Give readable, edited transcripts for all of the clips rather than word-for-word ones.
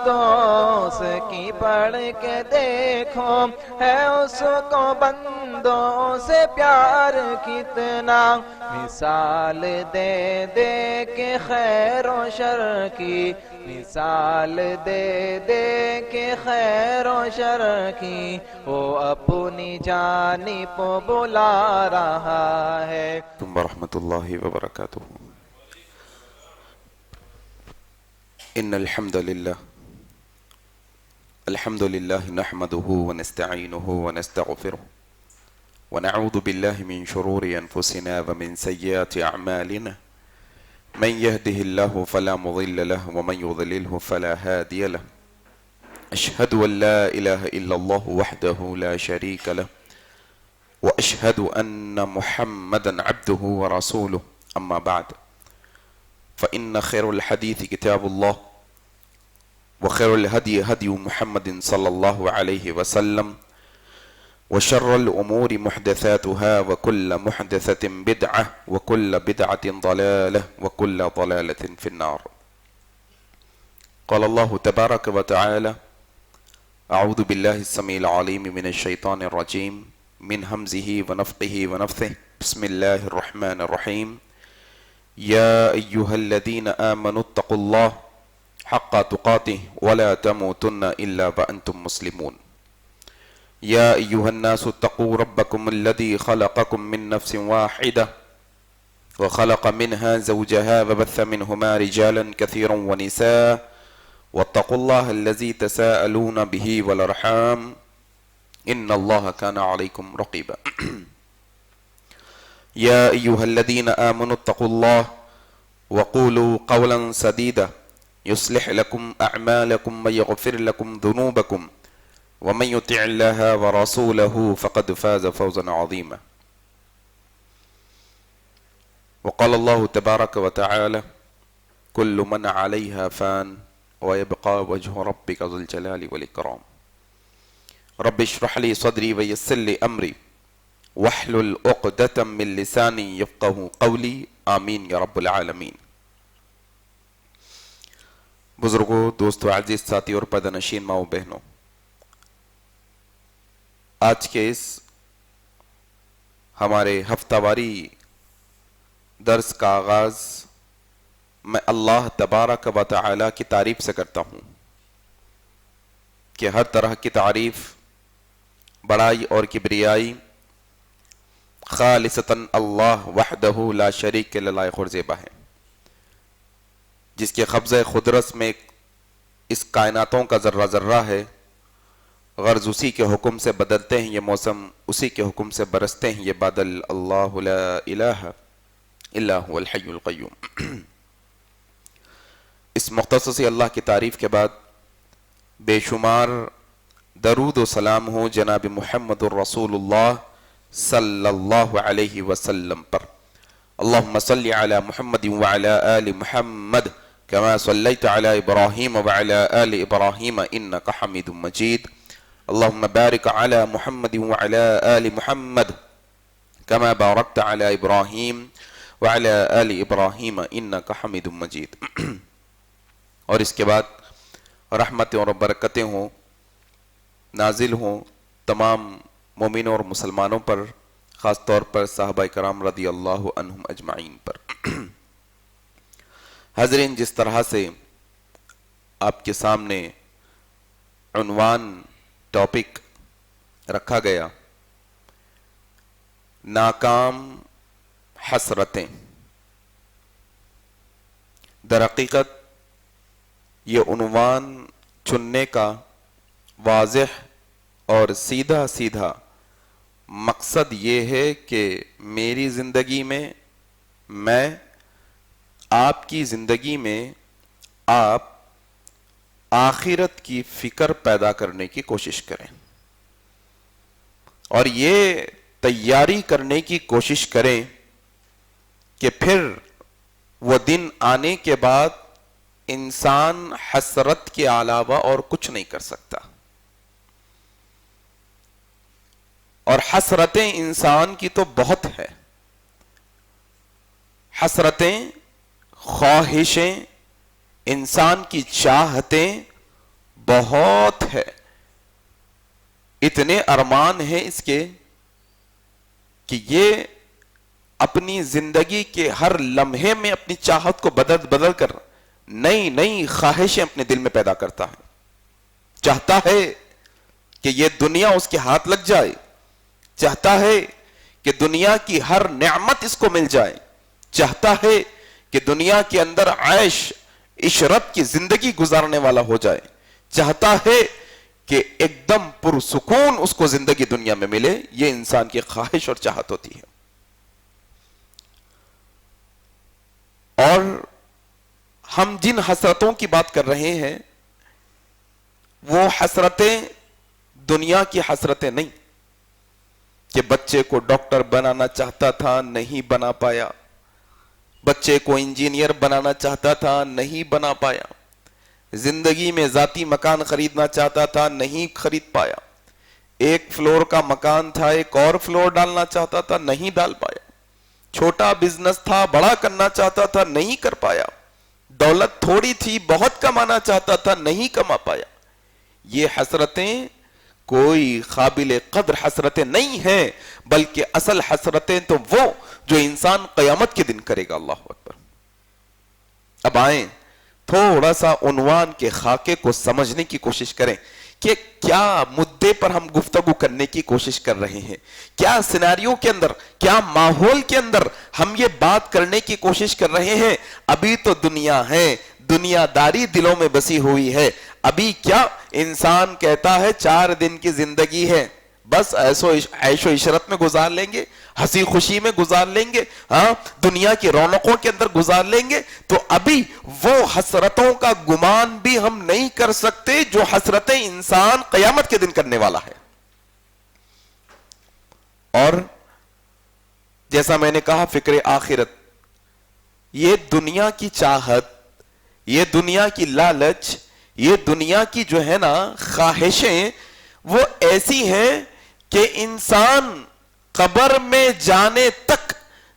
دوست کی پڑھ کے دیکھو ہے اس کو بندوں سے پیار کتنا، مثال دے دے کے خیر و شر کی، مثال دے دے کے خیر و شر کی، وہ اپنی جانب بلا رہا ہے۔ ورحمۃ اللہ وبرکاتہ۔ ان الحمد للہ نحمده ونستعینه ونستغفره ونعوذ بالله من شرور انفسنا ومن سیئات اعمالنا، من يهده الله فلا مضل له ومن يضلله فلا هادي له، اشهد ان لا اله الا الله وحده لا شريك له واشهد ان محمدا عبده ورسوله، اما بعد فان خير الحديث كتاب الله وخير الهدي هدي محمد صلى الله عليه وسلم وشر الأمور محدثاتها وكل محدثة بدعة وكل بدعة ضلالة وكل ضلالة في النار۔ قال الله تبارك وتعالى: أعوذ بالله السميع العليم من الشيطان الرجيم من همزه ونفخه ونفثه، بسم الله الرحمن الرحيم، يا أيها الذين آمنوا اتقوا الله حق تقاته ولا تموتن إلا وأنتم مسلمون، يا أيها الناس اتقوا ربكم الذي خلقكم من نفس واحدة وخلق منها زوجها وبث منهما رجالا كثيرا ونساء واتقوا الله الذي تساءلون به والأرحام إن الله كان عليكم رقيبا، يا أيها الذين آمنوا اتقوا الله وقولوا قولا سديدا يصلح لكم أعمالكم ويغفر لكم ذنوبكم ومن يطع الله ورسوله فقد فاز فوزا عظيما، وقال الله تبارك وتعالى: كل من عليها فان ويبقى وجه ربك ذو الجلال والإكرام، رب اشرح لي صدري ويسر لي أمري واحلل عقدة من لساني يفقهوا قولي، آمین یا رب العالمین۔ بزرگوں، دوستو، عزیز ساتھی اور پردہ نشین ماؤں بہنوں، آج کے اس ہمارے ہفتہ واری درس کا آغاز میں اللہ تبارک و تعالی کی تعریف سے کرتا ہوں کہ ہر طرح کی تعریف، بڑائی اور کبریائی خالصتاً اللہ وحدہ لا شریک له لائق اور زیبا ہے، جس کے قبضہ قدرت میں اس کائناتوں کا ذرہ ذرہ ہے، غرض اسی کے حکم سے بدلتے ہیں یہ موسم، اسی کے حکم سے برستے ہیں یہ بادل، اللہ لا الہ الا هو الحی القیوم۔ اس مختصر سی اللہ کی تعریف کے بعد بے شمار درود و سلام ہو جناب محمد الرسول اللہ صلی اللہ علیہ وسلم پر۔ اللہم صلی علی محمد وعلی آل محمد كما صليت على إبراهيم وعلى آل إبراهيم إنك حميد مجيد، اللهم بارك على محمد وعلى آل محمد كما باركت على إبراهيم وعلى آل إبراهيم إنك حميد مجيد۔ اور اس کے بعد رحمتیں اور برکتیں ہوں، نازل ہوں تمام مومنوں اور مسلمانوں پر، خاص طور پر صحابہ کرام رضی اللہ عنہم اجمعین پر۔ حاضرین، جس طرح سے آپ کے سامنے عنوان، ٹاپک رکھا گیا، ناکام حسرتیں، در حقیقت یہ عنوان چننے کا واضح اور سیدھا سیدھا مقصد یہ ہے کہ میری زندگی میں، میں آپ کی زندگی میں آپ آخرت کی فکر پیدا کرنے کی کوشش کریں، اور یہ تیاری کرنے کی کوشش کریں کہ پھر وہ دن آنے کے بعد انسان حسرت کے علاوہ اور کچھ نہیں کر سکتا، اور حسرتیں انسان کی تو بہت ہے، حسرتیں، خواہشیں، انسان کی چاہتیں بہت ہے، اتنے ارمان ہیں اس کے کہ یہ اپنی زندگی کے ہر لمحے میں اپنی چاہت کو بدل کر نئی نئی خواہشیں اپنے دل میں پیدا کرتا ہے. چاہتا ہے کہ یہ دنیا اس کے ہاتھ لگ جائے، چاہتا ہے کہ دنیا کی ہر نعمت اس کو مل جائے، چاہتا ہے کہ دنیا کے اندر عیش عشرت کی زندگی گزارنے والا ہو جائے، چاہتا ہے کہ ایک دم پرسکون اس کو زندگی دنیا میں ملے. یہ انسان کی خواہش اور چاہت ہوتی ہے. اور ہم جن حسرتوں کی بات کر رہے ہیں وہ حسرتیں دنیا کی حسرتیں نہیں کہ بچے کو ڈاکٹر بنانا چاہتا تھا نہیں بنا پایا، بچے کو انجینئر بنانا چاہتا تھا نہیں بنا پایا، زندگی میں ذاتی مکان خریدنا چاہتا تھا نہیں خرید پایا، ایک فلور کا مکان تھا ایک اور فلور ڈالنا چاہتا تھا نہیں ڈال پایا، چھوٹا بزنس تھا بڑا کرنا چاہتا تھا نہیں کر پایا، دولت تھوڑی تھی بہت کمانا چاہتا تھا نہیں کما پایا. یہ حسرتیں کوئی قابل قدر حسرتیں نہیں ہیں، بلکہ اصل حسرتیں تو وہ جو انسان قیامت کے دن کرے گا. اللہ اکبر. اب آئیں تھوڑا سا عنوان کے خاکے کو سمجھنے کی کوشش کریں کہ کیا مدے پر ہم گفتگو کرنے کی کوشش کر رہے ہیں، کیا سیناریو کے اندر، کیا ماحول کے اندر ہم یہ بات کرنے کی کوشش کر رہے ہیں. ابھی تو دنیا ہے، دنیا داری دلوں میں بسی ہوئی ہے. ابھی کیا انسان کہتا ہے 4 دن کی زندگی ہے، بس عیش و عشرت میں گزار لیں گے، ہنسی خوشی میں گزار لیں گے، ہاں دنیا کی رونقوں کے اندر گزار لیں گے. تو ابھی وہ حسرتوں کا گمان بھی ہم نہیں کر سکتے جو حسرتیں انسان قیامت کے دن کرنے والا ہے. اور جیسا میں نے کہا فکر آخرت، یہ دنیا کی چاہت، یہ دنیا کی لالچ، یہ دنیا کی جو ہے نا خواہشیں وہ ایسی ہیں کہ انسان قبر میں جانے تک،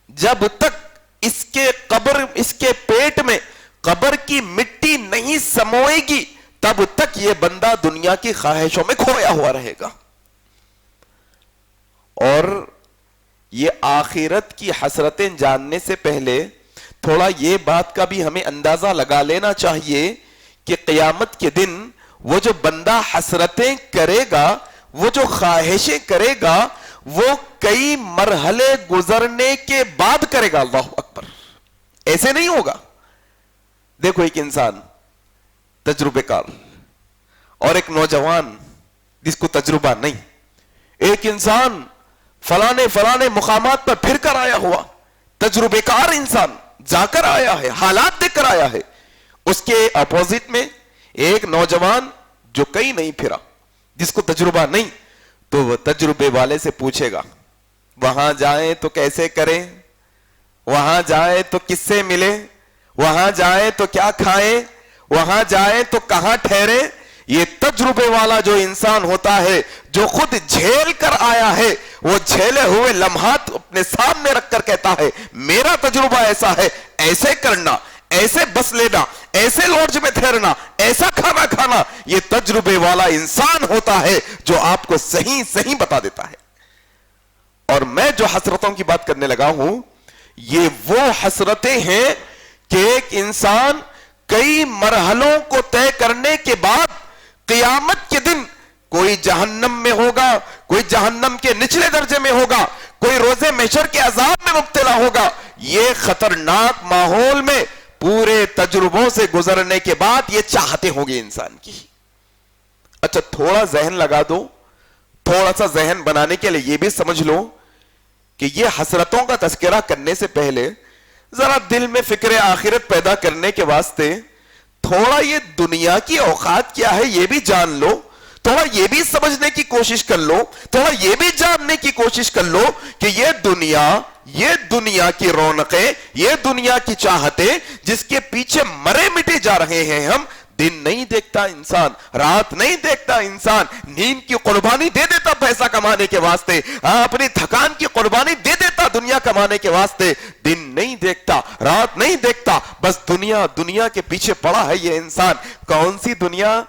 جب تک اس کے پیٹ میں قبر کی مٹی نہیں سموئے گی تب تک یہ بندہ دنیا کی خواہشوں میں کھویا ہوا رہے گا. اور یہ آخرت کی حسرتیں جاننے سے پہلے تھوڑا یہ بات کا بھی ہمیں اندازہ لگا لینا چاہیے کہ قیامت کے دن وہ جو بندہ حسرتیں کرے گا، وہ جو خواہشیں کرے گا، وہ کئی مرحلے گزرنے کے بعد کرے گا. اللہ اکبر. ایسے نہیں ہوگا. دیکھو ایک انسان تجربے کار اور ایک نوجوان جس کو تجربہ نہیں، ایک انسان فلانے مقامات پر پھر کر آیا ہوا، تجربے کار انسان جا کر آیا ہے، حالات دیکھ کر آیا ہے. اس کے اپوزٹ میں ایک نوجوان جو کہیں نہیں پھرا، جس کو تجربہ نہیں، تو وہ تجربے والے سے پوچھے گا وہاں جائیں تو کیسے کریں، وہاں جائیں تو کس سے ملے، وہاں جائیں تو کیا کھائیں، وہاں جائیں تو کہاں ٹھہرے. یہ تجربے والا جو انسان ہوتا ہے، جو خود جھیل کر آیا ہے، وہ جھیلے ہوئے لمحات اپنے سامنے رکھ کر کہتا ہے میرا تجربہ ایسا ہے، ایسے کرنا، ایسے بس لینا، ایسے لوڈج میں ٹھہرنا، ایسا کھانا کھانا. یہ تجربے والا انسان ہوتا ہے جو آپ کو صحیح بتا دیتا ہے. اور میں جو حسرتوں کی بات کرنے لگا ہوں، یہ وہ حسرتیں ہیں کہ ایک انسان کئی مرحلوں کو طے کرنے کے بعد قیامت کے دن کوئی جہنم میں ہوگا، کوئی جہنم کے نچلے درجے میں ہوگا، کوئی روزے محشر کے عذاب میں مبتلا ہوگا. یہ خطرناک ماحول میں پورے تجربوں سے گزرنے کے بعد یہ چاہتے ہوں گے انسان کی. اچھا تھوڑا ذہن لگا دو، تھوڑا سا ذہن بنانے کے لیے یہ بھی سمجھ لو کہ یہ حسرتوں کا تذکرہ کرنے سے پہلے ذرا دل میں فکر آخرت پیدا کرنے کے واسطے تھوڑا یہ دنیا کی اوقات کیا ہے یہ بھی جان لو، تھوڑا یہ بھی سمجھنے کی کوشش کر لو، تھوڑا یہ بھی جاننے کی کوشش کر لو کہ یہ دنیا کی رونقیں، یہ دنیا کی چاہتیں جس کے پیچھے مرے مٹے جا رہے ہیں ہم. دن نہیں دیکھتا انسان، رات نہیں دیکھتا انسان، نیند کی قربانی دے دیتا پیسہ کمانے کے واسطے، اپنی تھکان کی قربانی دے دیتا دنیا کمانے کے واسطے. دن نہیں دیکھتا، رات نہیں دیکھتا، بس دنیا کے پیچھے پڑا ہے یہ انسان. کون سی دنیا؟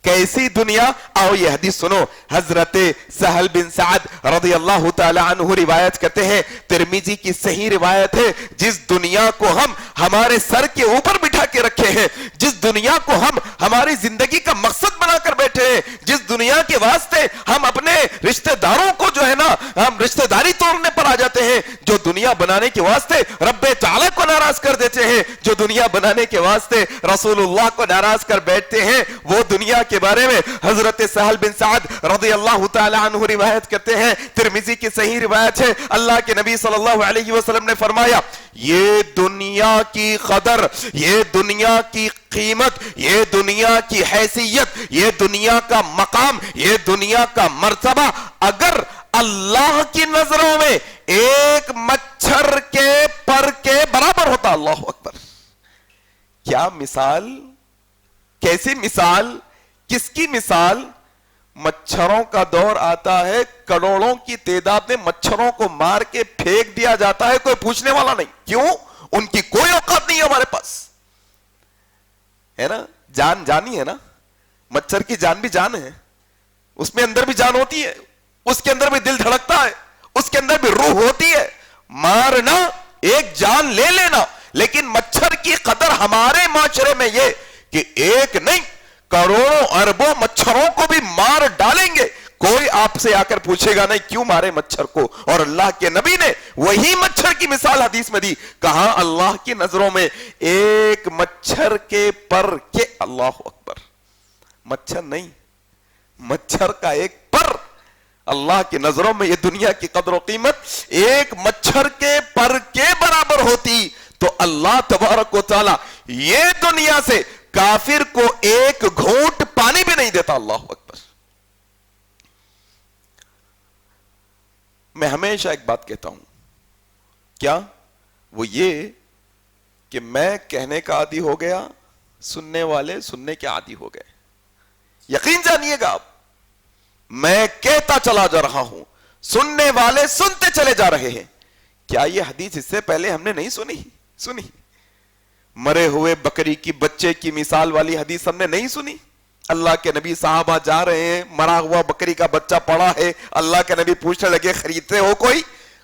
کیسی دنیا؟ آؤ یہ حدیث سنو. حضرت سہل بن سعد رضی اللہ تعالی عنہ روایت کرتے ہیں, ترمذی کی صحیح روایت ہے, جس دنیا کو ہم ہمارے سر کے اوپر بٹھا کے رکھے ہیں, جس دنیا کو ہم ہماری زندگی کا مقصد بنا کر بیٹھے ہیں, جس دنیا کے واسطے ہم اپنے رشتہ داروں کو جو ہے نا ہم رشتہ داری توڑنے پر آ جاتے ہیں, جو دنیا بنانے کے واسطے رب تعالی کو ناراض کر دیتے ہیں, جو دنیا بنانے کے واسطے رسول اللہ کو ناراض کر بیٹھتے ہیں, وہ دنیا کے بارے میں حضرت سہل بن سعد رضی اللہ تعالی عنہ روایت کرتے ہیں, ترمذی کی صحیح روایت ہے, اللہ کے نبی صلی اللہ علیہ وسلم نے فرمایا, یہ دنیا کی قدر, یہ دنیا کی قیمت, یہ دنیا کی حیثیت, یہ دنیا کا مقام, یہ دنیا کا مرتبہ اگر اللہ کی نظروں میں ایک مچھر کے پر کے برابر ہوتا. اللہ اکبر. کیا مثال, کیسی مثال, کس کی مثال؟ مچھروں کا دور آتا ہے, کروڑوں کی تعداد میں مچھروں کو مار کے پھینک دیا جاتا ہے, کوئی پوچھنے والا نہیں. کیوں؟ ان کی کوئی اوقات نہیں ہے ہمارے پاس, ہے نا. جان جانی ہے نا, مچھر کی جان بھی جان ہے, اس میں اندر بھی جان ہوتی ہے, اس کے اندر بھی دل دھڑکتا ہے, اس کے اندر بھی روح ہوتی ہے. مارنا ایک جان لے لینا, لیکن مچھر کی قدر ہمارے معاشرے میں یہ کہ ایک نہیں کروڑوں اربوں مچھروں کو بھی مار ڈالیں گے, کوئی آپ سے آ کر پوچھے گا نہیں کیوں مارے مچھر کو. اور اللہ کے نبی نے وہی مچھر کی مثال حدیث میں دی, کہا اللہ کی نظروں میں ایک مچھر کے پر کے. اللہ اکبر. مچھر نہیں, مچھر کا ایک پر. اللہ کی نظروں میں یہ دنیا کی قدر و قیمت ایک مچھر کے پر کے برابر ہوتی تو اللہ تبارک و تعالی یہ دنیا سے کافر کو ایک گھونٹ پانی بھی نہیں دیتا. اللہ اکبر. میں ہمیشہ ایک بات کہتا ہوں, کیا وہ یہ کہ میں کہنے کا عادی ہو گیا, سننے والے سننے کے عادی ہو گئے. یقین جانیے گا آپ, میں کہتا چلا جا رہا ہوں, سننے والے سنتے چلے جا رہے ہیں. کیا یہ حدیث اس سے پہلے ہم نے نہیں سنی؟ مرے ہوئے بکری کی بچے کی مثال والی حدیث ہم نے نہیں سنی؟ اللہ کے نبی صحابہ جا رہے ہیں, مرا ہوا بکری کا بچہ پڑا ہے, اللہ کے نبی پوچھنے لگے خریدتے ہو کوئی؟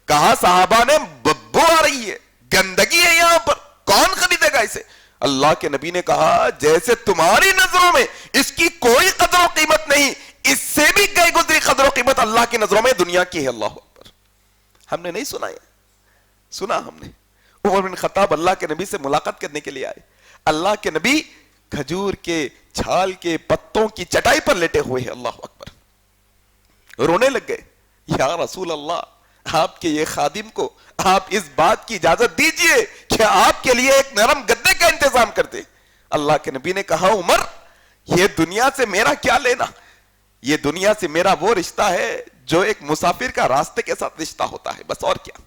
کہا صحابہ نے بدبو آ رہی ہے, گندگی ہے یہاں پر, کون خریدے گا اسے؟ اللہ کے نبی نے کہا جیسے تمہاری نظروں میں اس کی کوئی قدر و قیمت نہیں, اس سے بھی کئی گزری قدر و قیمت اللہ کی نظروں میں دنیا کی ہے. اللہ اکبر. ہم نے نہیں سنا ہے, سنا ہم نے. عمر بن خطاب اللہ کے نبی سے ملاقات کرنے کے لیے آئے, اللہ کے نبی کھجور کے چھال کے پتوں کی چٹائی پر لیٹے ہوئے ہیں. اللہ اکبر. رونے لگ گئے, یا رسول اللہ آپ کے یہ خادم کو آپ اس بات کی اجازت دیجئے کہ آپ کے لیے ایک نرم گدے کا انتظام کر دے. اللہ کے نبی نے کہا عمر یہ دنیا سے میرا کیا لینا, یہ دنیا سے میرا وہ رشتہ ہے جو ایک مسافر کا راستے کے ساتھ رشتہ ہوتا ہے, بس اور کیا.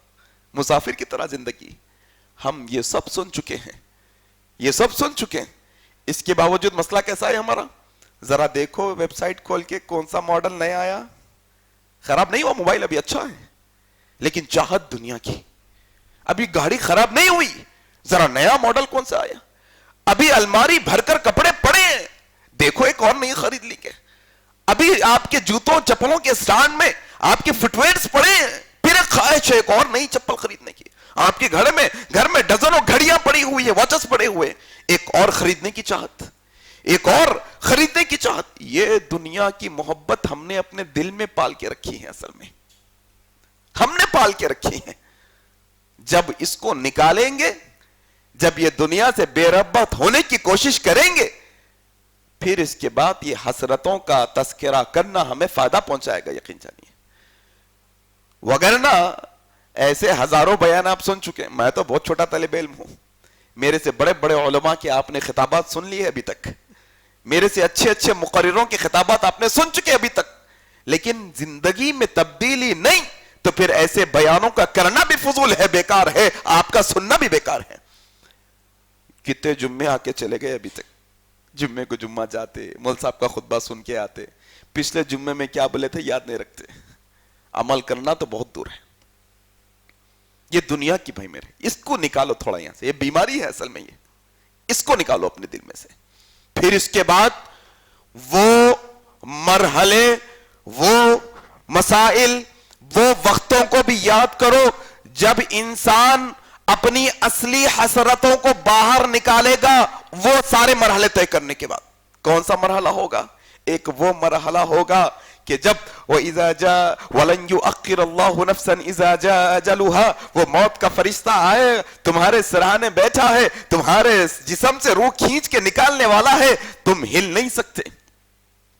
مسافر کی طرح زندگی. ہم یہ سب سن چکے ہیں, یہ سب سن چکے ہیں. اس کے باوجود مسئلہ کیسا ہے ہمارا؟ ذرا دیکھو ویب سائٹ کھول کے کون سا ماڈل نیا آیا. خراب نہیں ہوا موبائل, ابھی اچھا ہے, لیکن چاہت دنیا کی. ابھی گاڑی خراب نہیں ہوئی, ذرا نیا ماڈل کون سا آیا. ابھی الماری بھر کر کپڑے پڑے ہیں, دیکھو ایک اور نہیں خرید لی کے. ابھی آپ کے جوتوں چپلوں کے سٹانڈ میں آپ کے فٹ ویئرز پڑے ہیں, پھر ایک خواہش ہے ایک اور نئی چپل خریدنے کی. آپ کے گھر میں ڈزنوں گھڑیاں پڑی ہوئی ہیں, واچز پڑے ہوئے, ایک اور خریدنے کی چاہت, ایک اور خریدنے کی چاہت. یہ دنیا کی محبت ہم نے اپنے دل میں پال کے رکھی ہے, اصل میں ہم نے پال کے رکھی ہے. جب اس کو نکالیں گے, جب یہ دنیا سے بے رغبت ہونے کی کوشش کریں گے, پھر اس کے بعد یہ حسرتوں کا تذکرہ کرنا ہمیں فائدہ پہنچائے گا, یقین جانیے. وگرنہ ایسے ہزاروں بیان آپ سن چکے ہیں. میں تو بہت چھوٹا طالب علم ہوں, میرے سے بڑے بڑے علماء کے آپ نے خطابات سن لیے ابھی تک, میرے سے اچھے اچھے مقرروں کے خطابات آپ نے سن چکے ابھی تک, لیکن زندگی میں تبدیلی نہیں, تو پھر ایسے بیانوں کا کرنا بھی فضول ہے, بیکار ہے, آپ کا سننا بھی بیکار ہے. کتنے جمعے آ کے چلے گئے ابھی تک, جمعے کو جمعہ جاتے, مول صاحب کا خطبہ سن کے آتے, پچھلے جمعے میں کیا بولے تھے یاد نہیں رکھتے. عمل کرنا تو بہت دور ہے. یہ دنیا کی بھائی میرے, اس کو نکالو تھوڑا یہاں سے, یہ بیماری ہے اصل میں, یہ اس کو نکالو اپنے دل میں سے. پھر اس کے بعد وہ مرحلے، وہ مسائل، وہ وقتوں کو بھی یاد کرو جب انسان اپنی اصلی حسرتوں کو باہر نکالے گا، وہ سارے مرحلے طے کرنے کے بعد۔ کون سا مرحلہ ہوگا؟ ایک وہ مرحلہ ہوگا کہ جب وَإِذَا جَاءَ وَلَنْ يُؤَخِّرَ اللَّهُ نَفْسًا إِذَا جَاءَ أَجَلُهَا، وہ موت کا فرشتہ آئے، تمہارے سرانے بیٹھا ہے، تمہارے جسم سے روح کھینچ کے نکالنے والا ہے، تم ہل نہیں سکتے،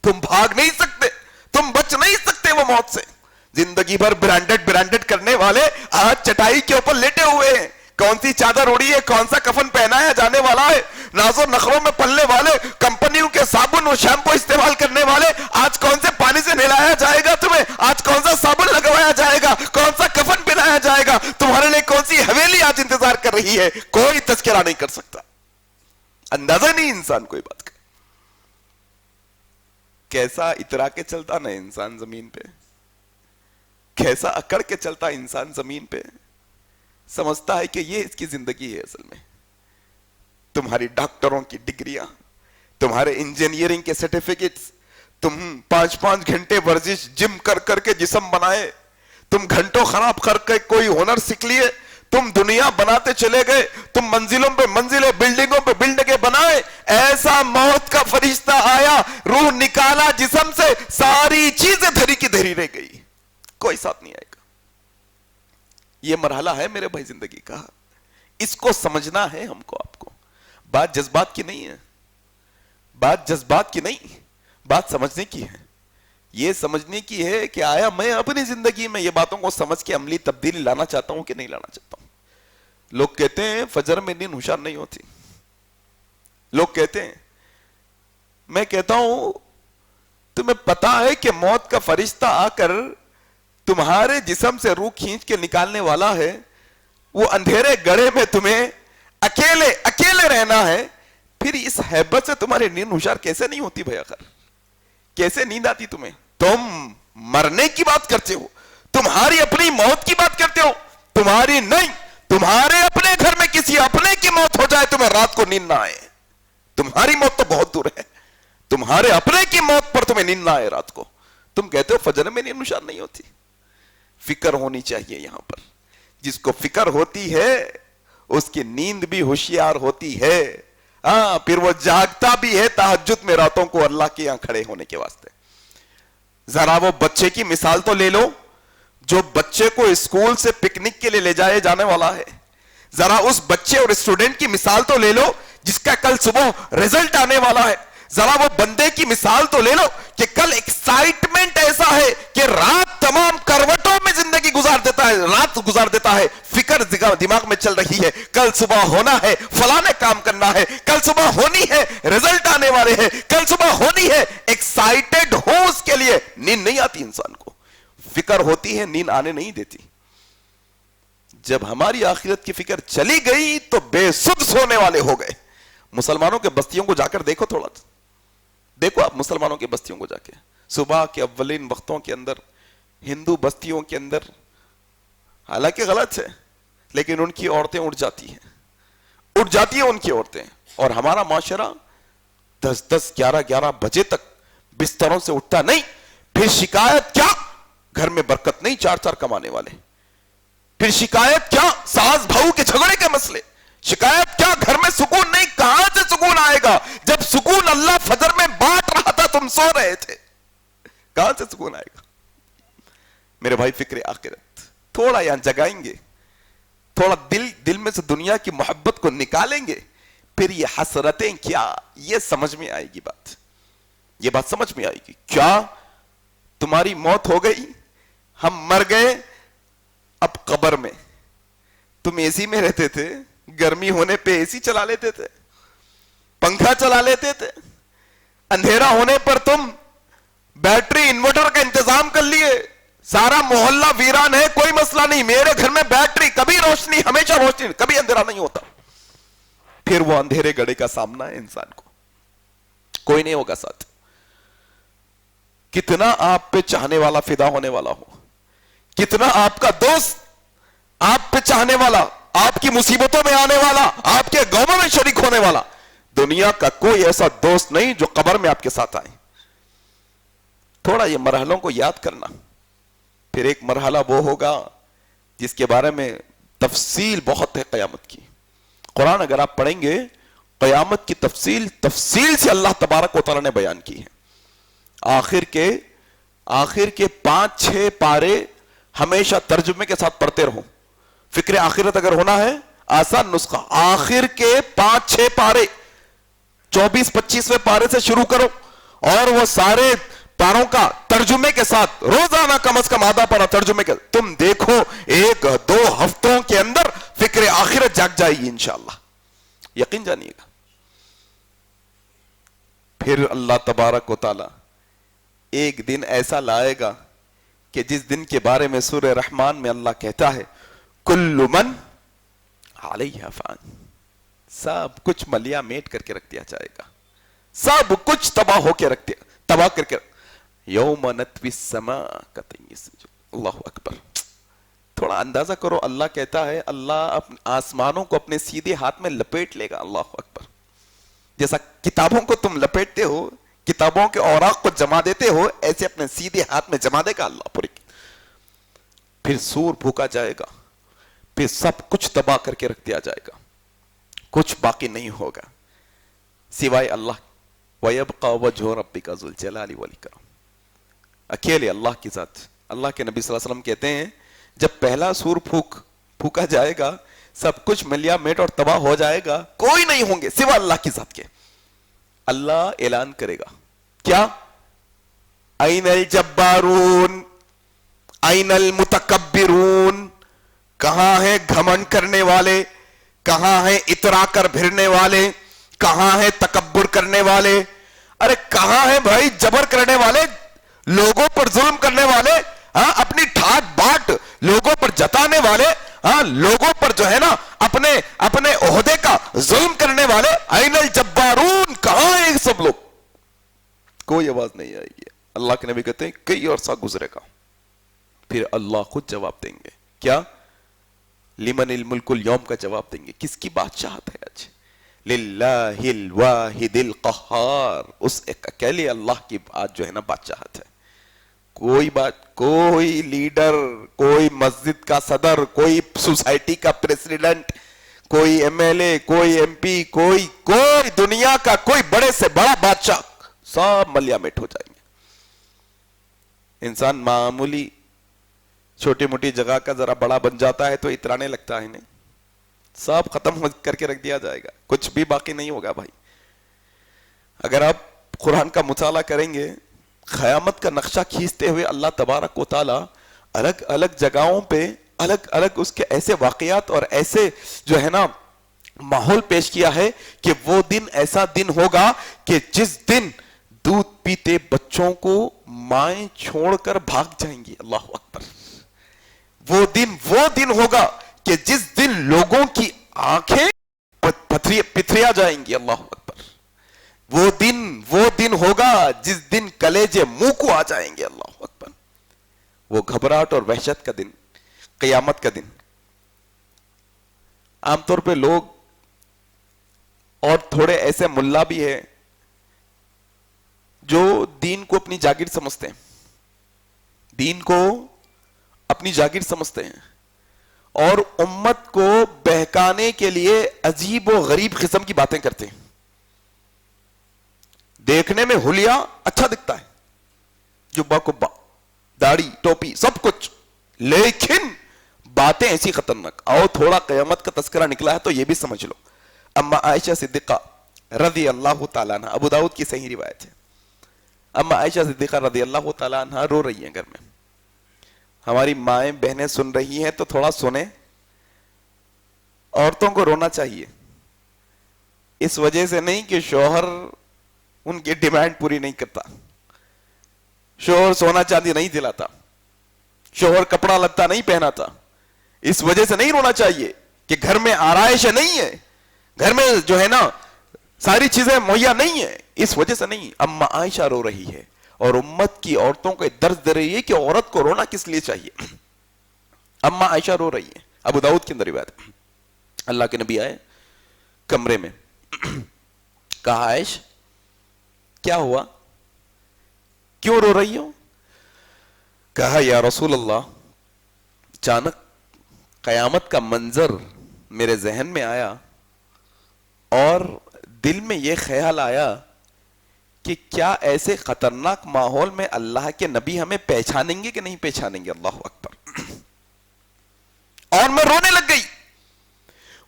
تم بھاگ نہیں سکتے، تم بچ نہیں سکتے وہ موت سے۔ زندگی بھر برانڈڈ کرنے والے آج چٹائی کے اوپر لیٹے ہوئے ہیں، کون سی چادر اڑی ہے، کون سا کفن پہنایا جانے والا ہے، ناز و نخروں میں پلنے والے، کمپنیوں کے صابن و شیمپو استعمال کرنے والے، آج کون سے پانی سے نہلایا جائے گا تمہیں، آج کون سا صابن لگوایا جائے گا، کون سا کفن پہنایا جائے گا، تمہارے لیے کون سی حویلی آج انتظار کر رہی ہے، کوئی تذکرہ نہیں کر سکتا۔ اندازہ نہیں انسان کوئی بات کا، کیسا اترا کے چلتا نا انسان زمین پہ، کیسا اکڑ کے چلتا انسان زمین پہ، سمجھتا ہے کہ یہ اس کی زندگی ہے۔ اصل میں تمہاری ڈاکٹروں کی ڈگریاں، تمہارے انجینئرنگ کے سرٹیفکیٹس، تم 5 گھنٹے ورزش جم کر کر کے جسم بنائے، تم گھنٹوں خراب کر کے کوئی ہنر سیکھ لیے، تم دنیا بناتے چلے گئے، تم منزلوں پہ منزلیں، بلڈنگوں پہ بلڈنگیں بنائے، ایسا موت کا فرشتہ آیا، روح نکالا جسم سے، ساری چیزیں دھری کی دھری رہ گئی، کوئی ساتھ نہیں آئے گا۔ یہ مرحلہ ہے میرے بھائی زندگی کا، اس کو سمجھنا ہے ہم کو، آپ کو۔ بات جذبات کی نہیں ہے، بات جذبات کی نہیں، بات سمجھنے کی ہے۔ یہ سمجھنے کی ہے کہ آیا میں اپنی زندگی میں یہ باتوں کو سمجھ کے عملی تبدیلی لانا چاہتا ہوں کہ نہیں لانا چاہتا ہوں۔ لوگ کہتے ہیں فجر میں نیند ہوشیار نہیں ہوتی، لوگ کہتے ہیں، میں کہتا ہوں تمہیں پتا ہے کہ موت کا فرشتہ آ کر تمہارے جسم سے روح کھینچ کے نکالنے والا ہے، وہ اندھیرے گڑھے میں تمہیں اکیلے رہنا ہے، پھر اس ہیبت سے تمہاری نیند ہوشیار کیسے نہیں ہوتی بھائی؟ آخر کیسے نیند آتی تمہیں؟ تم مرنے کی بات کرتے ہو، تمہاری اپنی موت کی بات کرتے ہو، تمہاری نہیں، تمہارے اپنے گھر میں کسی اپنے کی موت ہو جائے تمہیں رات کو نیند نہ آئے، تمہاری موت تو بہت دور ہے، تمہارے اپنے کی موت پر تمہیں نیند نہ آئے رات کو، تم کہتے ہو فجر میں نیند ہوشیار نہیں ہوتی۔ فکر ہونی چاہیے یہاں پر، جس کو فکر ہوتی ہے اس کی نیند بھی ہوشیار ہوتی ہے، ہاں پھر وہ جاگتا بھی ہے تہجد میں راتوں کو اللہ کے یہاں کھڑے ہونے کے واسطے۔ ذرا وہ بچے کی مثال تو لے لو جو بچے کو اسکول سے پکنک کے لیے لے جائے جانے والا ہے، ذرا اس بچے اور اسٹوڈنٹ کی مثال تو لے لو جس کا کل صبح رزلٹ آنے والا ہے، ذرا وہ بندے کی مثال تو لے لو کہ کل ایکسائٹمنٹ ایسا ہے کہ رات تمام کروٹوں میں زندگی گزار دیتا ہے، رات گزار دیتا ہے، فکر دماغ میں چل رہی ہے، کل صبح ہونا ہے، فلانے کام کرنا ہے، کل صبح ہونی ہے، رزلٹ آنے والے ہیں، کل صبح ہونی ہے، ایکسائٹڈ ہو اس کے لیے، نیند نہیں آتی انسان کو، فکر ہوتی ہے، نیند آنے نہیں دیتی۔ جب ہماری آخرت کی فکر چلی گئی تو بے سدھ سونے والے ہو گئے۔ مسلمانوں کے بستیوں کو جا کر دیکھو، تھوڑا دیکھو آپ مسلمانوں کی بستیوں کو جا کے، صبح کے اولین وقتوں کے اندر ہندو بستیوں کے اندر، حالانکہ غلط ہے لیکن ان کی عورتیں اٹھ جاتی ہیں ان کی عورتیں، اور ہمارا معاشرہ 10-11 بجے تک بستروں سے اٹھتا نہیں، پھر شکایت کیا؟ گھر میں برکت نہیں، 4 کمانے والے، پھر شکایت کیا؟ ساس بہو کے جھگڑے کے مسئلے، شکایت کیا؟ گھر میں سکون نہیں۔ کہاں سے سکون آئے گا جب سکون اللہ فجر میں بانٹ رہا تھا، تم سو رہے تھے؟ کہاں سے سکون آئے گا؟ میرے بھائی فکر آخرت تھوڑا یہاں جگائیں گے، تھوڑا دل میں سے دنیا کی محبت کو نکالیں گے، پھر یہ حسرتیں کیا، یہ سمجھ میں آئے گی بات، یہ بات سمجھ میں آئے گی۔ کیا تمہاری موت ہو گئی، ہم مر گئے، اب قبر میں تم اے سی میں رہتے تھے، گرمی ہونے پہ اے سی چلا لیتے تھے، پنکھا چلا لیتے تھے، اندھیرا ہونے پر تم بیٹری انورٹر کا انتظام کر لیے، سارا محلہ ویران ہے، کوئی مسئلہ نہیں، میرے گھر میں بیٹری، کبھی روشنی، ہمیشہ روشنی، کبھی اندھیرا نہیں ہوتا۔ پھر وہ اندھیرے گڑھے کا سامنا ہے انسان کو، کوئی نہیں ہوگا ساتھ، کتنا آپ پہ چاہنے والا فدا ہونے والا ہو، کتنا آپ کا دوست آپ پہ چاہنے والا، آپ کی مصیبتوں میں آنے والا، آپ کے غموں میں شریک ہونے والا، دنیا کا کوئی ایسا دوست نہیں جو قبر میں آپ کے ساتھ آئے۔ تھوڑا یہ مرحلوں کو یاد کرنا. پھر ایک مرحلہ وہ ہوگا جس کے بارے میں تفصیل بہت ہے قیامت کی. قرآن اگر آپ پڑھیں گے قیامت کی تفصیل سے اللہ تبارک و تعالیٰ نے بیان کی ہے. آخر کے 5-6 پارے ہمیشہ ترجمے کے ساتھ پڑھتے رہو. فکر آخرت اگر ہونا ہے آسان نسخہ, آخر کے 5-6 پارے 24-25ویں پارے سے شروع کرو اور وہ سارے پاروں کا ترجمے کے ساتھ روزانہ کم از کم آدھا پارا ترجمے کے, تم دیکھو 1-2 ہفتوں کے اندر فکر آخرت جاگ جائے گی انشاءاللہ, یقین جانیے گا. پھر اللہ تبارک و تعالی ایک دن ایسا لائے گا کہ جس دن کے بارے میں سورہ رحمان میں اللہ کہتا ہے کل من علیہا فان, سب کچھ ملیا میٹ کر کے رکھ دیا جائے گا, سب کچھ تباہ کر کے یوم نطوی السماء کطی السجود. اللہ اکبر. تھوڑا اندازہ کرو, اللہ کہتا ہے اللہ آسمانوں کو اپنے سیدھے ہاتھ میں لپیٹ لے گا. اللہ اکبر. جیسا کتابوں کو تم لپیٹتے ہو, کتابوں کے اوراق کو جمع دیتے ہو, ایسے اپنے سیدھے ہاتھ میں جمع دے گا اللہ پوری. پھر سور پھونکا جائے گا, پھر سب کچھ تباہ کر کے رکھ دیا جائے گا, کچھ باقی نہیں ہوگا سوائے اللہ. وَيَبْقَى وَجْهُ رَبِّكَ ذُو الْجَلَالِ وَالْإِكْرَامِ. اکیلے اللہ کی ذات. اللہ کے نبی صلی اللہ علیہ وسلم کہتے ہیں جب پہلا سور پھونکا جائے گا, سب کچھ ملیا میٹ اور تباہ ہو جائے گا, کوئی نہیں ہوں گے سوا اللہ کی ذات کے. اللہ اعلان کرے گا کیا, این الجبارون این المتکبرون, کہاں ہیں گھمنڈ کرنے والے, کہاں ہیں اترا کر پھرنے والے, کہاں ہیں تکبر کرنے والے. ارے کہاں ہیں بھائی جبر کرنے والے, لوگوں پر ظلم کرنے والے, اپنی ٹھاٹ باٹ لوگوں پر جتانے والے, لوگوں پر جو ہے نا اپنے عہدے کا ظلم کرنے والے. این الجبارون, کہاں ہیں یہ سب لوگ؟ کوئی آواز نہیں آئے گی. اللہ کے نبی کہتے ہیں کئی عرصہ گزرے گا, پھر اللہ خود جواب دیں گے. کیا؟ لمن الملک اليوم کا جواب دیں گے. کس کی بادشاہت ہے آج؟ للہ الواحد القہار, اس ایک اکیلے اللہ کی آج جو ہے نا بادشاہت ہے. کوئی لیڈر, کوئی مسجد کا صدر, کوئی سوسائٹی کا پریزیڈنٹ, کوئی ایم ایل اے, کوئی ایم پی, کوئی دنیا کا کوئی بڑے سے بڑا بادشاہ, سب ملیا میٹ ہو جائیں گے. انسان معمولی چھوٹی موٹی جگہ کا ذرا بڑا بن جاتا ہے تو اترانے لگتا ہے, نہیں, سب ختم کر کے رکھ دیا جائے گا, کچھ بھی باقی نہیں ہوگا بھائی. اگر آپ قرآن کا مطالعہ کریں گے, قیامت کا نقشہ کھینچتے ہوئے اللہ تبارک و تعالی الگ الگ جگہوں پہ الگ الگ اس کے ایسے واقعات اور ایسے جو ہے نا ماحول پیش کیا ہے کہ وہ دن ایسا دن ہوگا کہ جس دن دودھ پیتے بچوں کو مائیں چھوڑ کر بھاگ جائیں گی. اللہ اکبر. وہ دن ہوگا کہ جس دن لوگوں کی آنکھیں پتھریا جائیں گی. اللہ اکبر. وہ دن ہوگا جس دن کلیجے منہ کو آ جائیں گے. اللہ اکبر. وہ گھبراہٹ اور وحشت کا دن, قیامت کا دن. عام طور پہ لوگ اور تھوڑے ایسے ملا بھی ہیں جو دین کو اپنی جاگیر سمجھتے ہیں, دین کو اپنی جاگیر سمجھتے ہیں اور امت کو بہکانے کے لیے عجیب و غریب قسم کی باتیں کرتے ہیں. دیکھنے میں حلیہ اچھا دکھتا ہے, جبہ کبہ, داڑھی, ٹوپی, سب کچھ, لیکن باتیں ایسی خطرناک. آؤ تھوڑا قیامت کا تذکرہ نکلا ہے تو یہ بھی سمجھ لو. اما عائشہ صدیقہ رضی اللہ تعالیٰ عنہ, ابو داؤد کی صحیح روایت ہے, اما عائشہ صدیقہ رضی اللہ تعالیٰ عنہ رو رہی ہیں گھر میں. ہماری مائیں بہنیں سن رہی ہیں تو تھوڑا سنیں. عورتوں کو رونا چاہیے, اس وجہ سے نہیں کہ شوہر ان کی ڈیمانڈ پوری نہیں کرتا, شوہر سونا چاندی نہیں دلاتا, شوہر کپڑا لتا نہیں پہناتا, اس وجہ سے نہیں رونا چاہیے کہ گھر میں آرائش نہیں ہے, گھر میں جو ہے نا ساری چیزیں مہیا نہیں ہے, اس وجہ سے نہیں. اما عائشہ رو رہی ہے اور امت کی عورتوں کو درد دے رہی ہے کہ عورت کو رونا کس لیے چاہیے. اما عائشہ رو رہی ہے, ابو داؤد کے اندر روایت. اللہ کے نبی آئے کمرے میں, کہا عائشہ کیا ہوا, کیوں رو رہی ہو؟ کہا یا رسول اللہ، اچانک قیامت کا منظر میرے ذہن میں آیا اور دل میں یہ خیال آیا کہ کیا ایسے خطرناک ماحول میں اللہ کے نبی ہمیں پہچانیں گے کہ نہیں پہچانیں گے؟ اللہ اکبر. اور میں رونے لگ گئی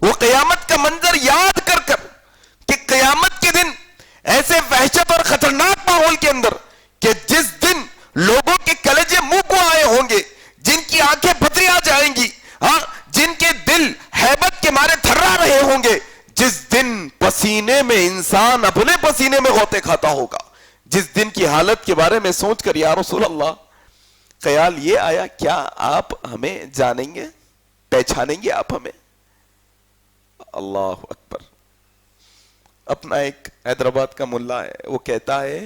وہ قیامت کا منظر یاد کر کر کہ قیامت کے دن ایسے وحشت اور خطرناک ماحول کے اندر کہ جس دن لوگوں کے کلیجے منہ کو آئے ہوں گے، جن کی آنکھیں پتھری آ جائیں گی، ہاں، جن کے دل ہیبت کے مارے تھرا رہے ہوں گے، جس دن پسینے میں انسان اپنے پسینے میں غوطے کھاتا ہوگا، جس دن کی حالت کے بارے میں سوچ کر یا رسول اللہ خیال یہ آیا، کیا آپ ہمیں جانیں گے، پہچانیں گے آپ ہمیں؟ اللہ اکبر. اپنا ایک حیدرآباد کا ملا ہے، وہ کہتا ہے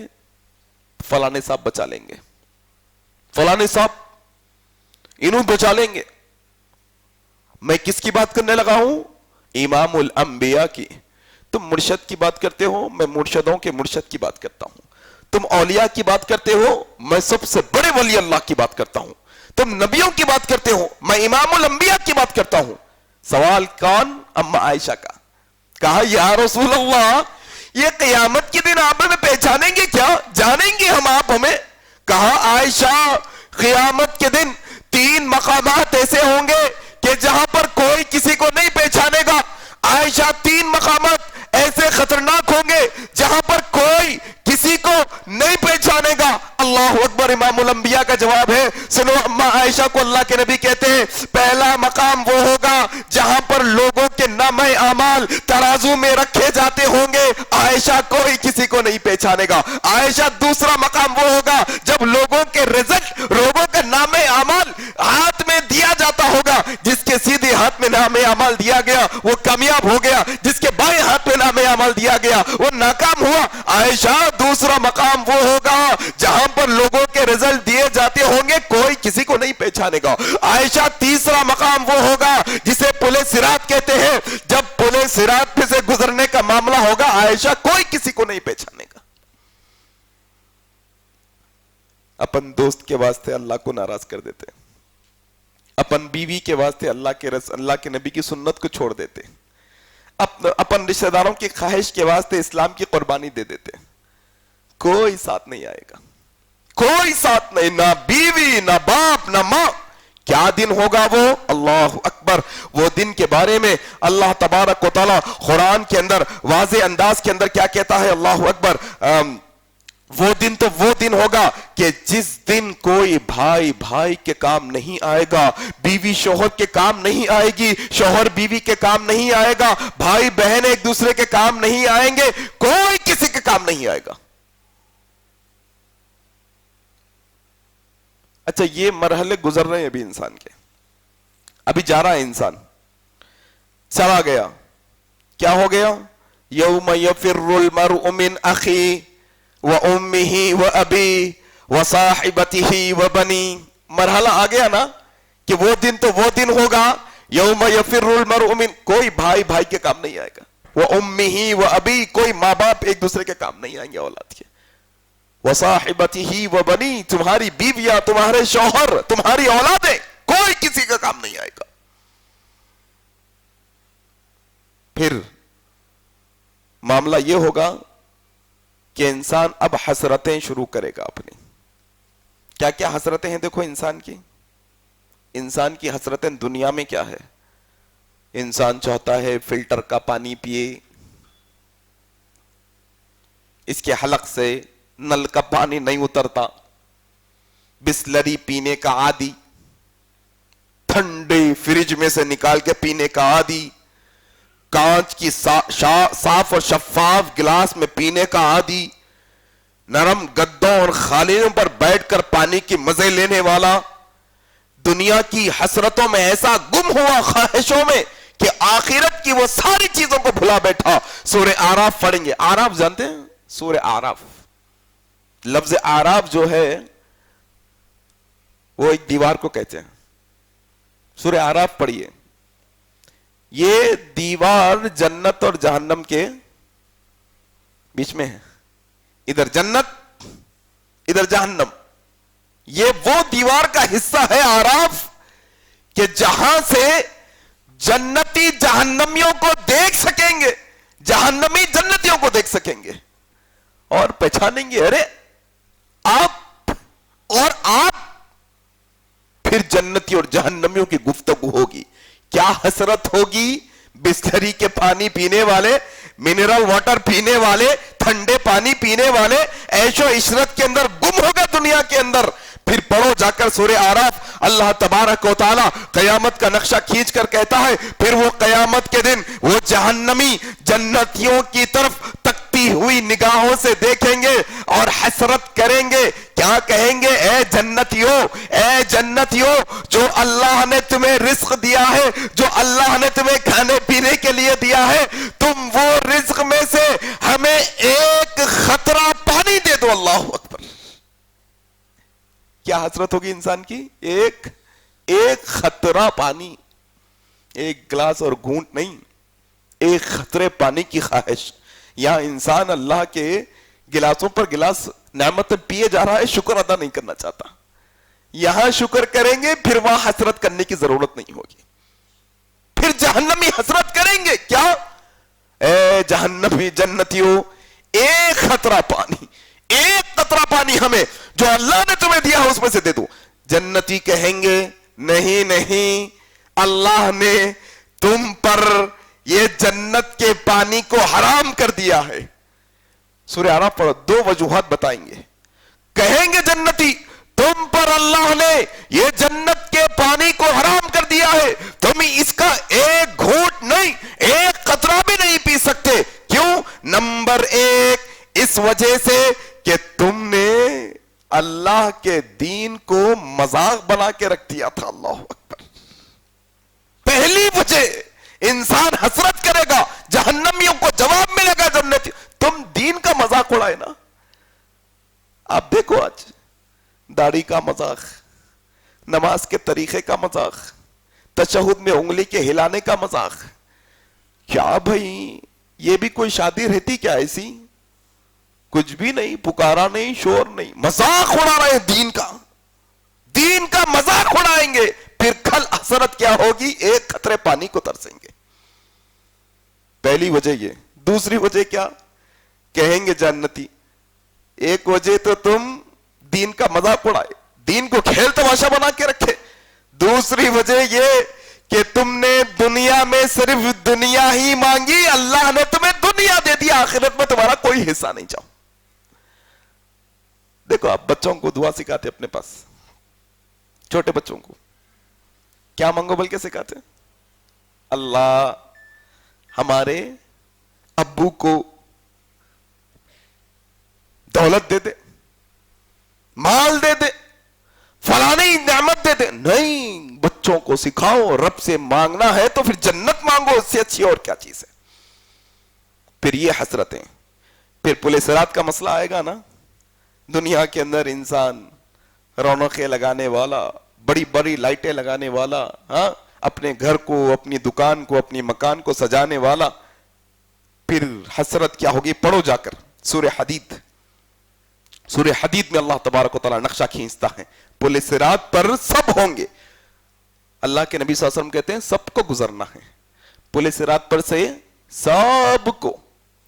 فلانے صاحب بچا لیں گے، فلانے صاحب انہوں بچا لیں گے. میں کس کی بات کرنے لگا ہوں؟ امام الانبیاء کی. تم مرشد کی بات کرتے ہو، میں مرشدوں کے مرشد کی بات کرتا ہوں. تم اولیاء کی بات کرتے ہو، میں سب سے بڑے ولی اللہ کی بات کرتا ہوں. تم نبیوں کی بات کرتے ہو، میں امام الانبیاء کی بات کرتا ہوں. سوال کون؟ اما عائشہ کا. کہا یا رسول اللہ، یہ قیامت کے دن آپ ہمیں پہچانیں گے کیا؟ جانیں گے ہم آپ ہمیں؟ کہا عائشہ، قیامت کے دن 3 مقامات ایسے ہوں گے کہ جہاں پر کوئی کسی کو نہیں پہچانے گا. عائشہ 3 مقامات ایسے خطرناک ہوں گے جہاں پر کوئی کسی کو نہیں پہچانے گا. اللہ اکبر. امام الانبیاء کا جواب ہے، سنو اما عائشہ کو اللہ کے نبی کہتے ہیں، پہلا مقام وہ ہوگا جہاں پر لوگوں کے نامہ اعمال ترازو میں رکھے جاتے ہوں گے، عائشہ کوئی کسی کو نہیں پہچانے گا. عائشہ دوسرا مقام وہ ہوگا جب لوگوں کے رزق، لوگوں کے نامہ اعمال ہاتھ میں دیا جاتا ہوگا. جس کے سیدھے ہاتھ میں نامہ اعمال دیا گیا وہ کامیاب ہو گیا، جس کے بائیں ہاتھ میں نامہ اعمال دیا گیا وہ ناکام ہوا. عائشہ دوسرا مقام وہ ہوگا جہاں پر لوگوں کے رزلٹ دیے جاتے ہوں گے، کوئی کسی کو نہیں پہچانے گا. عائشہ تیسرا مقام وہ ہوگا جسے پل صراط کہتے ہیں، جب پل صراط پہ سے گزرنے کا معاملہ ہوگا، عائشہ کوئی کسی کو نہیں پہچانے گا. اپن دوست کے واسطے اللہ کو ناراض کر دیتے، اپن بیوی کے واسطے اللہ کے نبی کی سنت کو چھوڑ دیتے، اپن رشتہ داروں کی خواہش کے واسطے اسلام کی قربانی دے دیتے. کوئی ساتھ نہیں آئے گا، کوئی ساتھ نہیں، نہ بیوی، نہ باپ، نہ ماں. کیا دن ہوگا وہ؟ اللہ اکبر. وہ دن کے بارے میں اللہ تبارک و تعالی قرآن کے اندر واضح انداز کے اندر کیا کہتا ہے؟ اللہ اکبر. وہ دن تو وہ دن ہوگا کہ جس دن کوئی بھائی بھائی کے کام نہیں آئے گا، بیوی شوہر کے کام نہیں آئے گی، شوہر بیوی کے کام نہیں آئے گا، بھائی بہن ایک دوسرے کے کام نہیں آئیں گے، کوئی کسی کے کام نہیں آئے گا. اچھا، یہ مرحلے گزر رہے ہیں ابھی انسان کے، ابھی جا رہا ہے انسان، چلا گیا. کیا ہو گیا؟ یوم یفر المرء من اخی وامہ وابی وصاحبتہ وبنی. مرحلہ آ گیا نا کہ وہ دن تو وہ دن ہوگا یوم یفر المرء من، کوئی بھائی بھائی کے کام نہیں آئے گا، وامہ وابی، کوئی ماں باپ ایک دوسرے کے کام نہیں آئیں گے اولاد کے، وصاحبتہ وبنی، تمہاری بیویاں، تمہارے شوہر، تمہاری اولادیں، کوئی کسی کا کام نہیں آئے گا. پھر معاملہ یہ ہوگا کہ انسان اب حسرتیں شروع کرے گا اپنی. کیا کیا حسرتیں ہیں؟ دیکھو انسان کی حسرتیں دنیا میں کیا ہے. انسان چاہتا ہے فلٹر کا پانی پیے، اس کے حلق سے نل کا پانی نہیں اترتا، بسلری پینے کا عادی، ٹھنڈے فریج میں سے نکال کے پینے کا عادی، کانچ کی صاف اور شفاف گلاس میں پینے کا عادی، نرم گدوں اور قالینوں پر بیٹھ کر پانی کی مزے لینے والا، دنیا کی حسرتوں میں ایسا گم ہوا خواہشوں میں کہ آخرت کی وہ ساری چیزوں کو بھلا بیٹھا. سورہ اعراف پڑھیں گے. اعراف جانتے ہیں؟ سورہ اعراف، لفظ اعراف جو ہے وہ ایک دیوار کو کہتے ہیں. سورہ اعراف پڑھیے. یہ دیوار جنت اور جہنم کے بیچ میں ہے. ادھر جنت، ادھر جہنم. یہ وہ دیوار کا حصہ ہے آراف کہ جہاں سے جنتی جہنمیوں کو دیکھ سکیں گے, جہنمی جنتیوں کو دیکھ سکیں گے اور پہچانیں گے ارے آپ اور آپ. پھر جنتی اور جہنمیوں کی گفتگو ہوگی. کیا حسرت ہوگی بسلری کے پانی پینے والے, منرل واٹر پینے والے, ٹھنڈے پانی پینے والے عیش و عشرت کے اندر گم ہوگا دنیا کے اندر. پھر پڑھو جا کر سورہ آراف, اللہ تبارک و تعالی قیامت کا نقشہ کھینچ کر کہتا ہے پھر وہ قیامت کے دن وہ جہنمی جنتیوں کی طرف تکتی ہوئی نگاہوں سے دیکھیں گے اور حسرت کریں گے. کیا کہیں گے؟ اے جنتیوں, اے جنتیوں, جو اللہ نے تمہیں رزق دیا ہے, جو اللہ نے تمہیں کھانے پینے کے لیے دیا ہے, تم وہ رزق میں سے ہمیں ایک خطرہ پانی دے دو. اللہ اکبر. کیا حسرت ہوگی انسان کی؟ ایک خطرہ پانی, ایک گلاس اور گھونٹ نہیں, ایک خطرے پانی کی خواہش. یہاں انسان اللہ کے گلاسوں پر گلاس نعمت پیے جا رہا ہے, شکر ادا نہیں کرنا چاہتا. یہاں شکر کریں گے پھر وہاں حسرت کرنے کی ضرورت نہیں ہوگی. پھر جہنمی حسرت کریں گے. کیا؟ اے جہنمی جنتیوں, ایک خطرہ پانی, ایک قطرہ پانی ہمیں جو اللہ نے تمہیں دیا ہے اس میں سے دے دو. جنتی کہیں گے نہیں نہیں, اللہ نے تم پر یہ جنت کے پانی کو حرام کر دیا ہے. سورہ آراف پر دو وجوہات بتائیں گے. کہیں گے جنتی تم پر اللہ نے یہ جنت کے پانی کو حرام کر دیا ہے, تم اس کا ایک گھونٹ نہیں, ایک قطرہ بھی نہیں پی سکتے. کیوں؟ نمبر ایک, اس وجہ سے کہ تم نے اللہ کے دین کو مذاق بنا کے رکھ دیا تھا. اللہ اکبر. پہلی وجہ انسان حسرت کرے گا, جہنمیوں کو جواب ملے گا جنتی, تم دین کا مذاق اڑائے نا. آپ دیکھو آج داڑھی کا مذاق, نماز کے طریقے کا مذاق, تشہد میں انگلی کے ہلانے کا مذاق. کیا بھائی یہ بھی کوئی شادی رہتی کیا ایسی؟ کچھ بھی نہیں, پکارا نہیں, شور نہیں, مذاق اڑا رہے ہیں دین کا, دین کا مذاق اڑائیں گے. پھر کل حسرت کیا ہوگی؟ ایک قطرے پانی کو ترسیں گے. پہلی وجہ یہ. دوسری وجہ کیا کہیں گے جنتی؟ ایک وجہ تو تم دین کا مذاق اڑائے, دین کو کھیل تماشا بنا کے رکھے. دوسری وجہ یہ کہ تم نے دنیا میں صرف دنیا ہی مانگی, اللہ نے تمہیں دنیا دے دیا, آخرت میں تمہارا کوئی حصہ نہیں. جاؤ دیکھو آپ بچوں کو دعا سکھاتے اپنے پاس, چھوٹے بچوں کو کیا مانگو بلکہ سکھاتے, اللہ ہمارے ابو کو دولت دے دے, مال دے دے, فلانی نعمت دے دے. نہیں, بچوں کو سکھاؤ رب سے مانگنا ہے تو پھر جنت مانگو, اس سے اچھی اور کیا چیز ہے. پھر یہ حسرتیں. پھر پل صراط کا مسئلہ آئے گا نا, دنیا کے اندر انسان رونقیں لگانے والا, بڑی بڑی لائٹیں لگانے والا, ہاں اپنے گھر کو, اپنی دکان کو, اپنی مکان کو سجانے والا. پھر حسرت کیا ہوگی؟ پڑھو جا کر سورہ حدید. سورہ حدید میں اللہ تبارک و تعالیٰ نقشہ کھینچتا ہے, پل صراط پر سب ہوں گے. اللہ کے نبی صلی اللہ علیہ وسلم کہتے ہیں سب کو گزرنا ہے پل صراط پر سے, سب کو,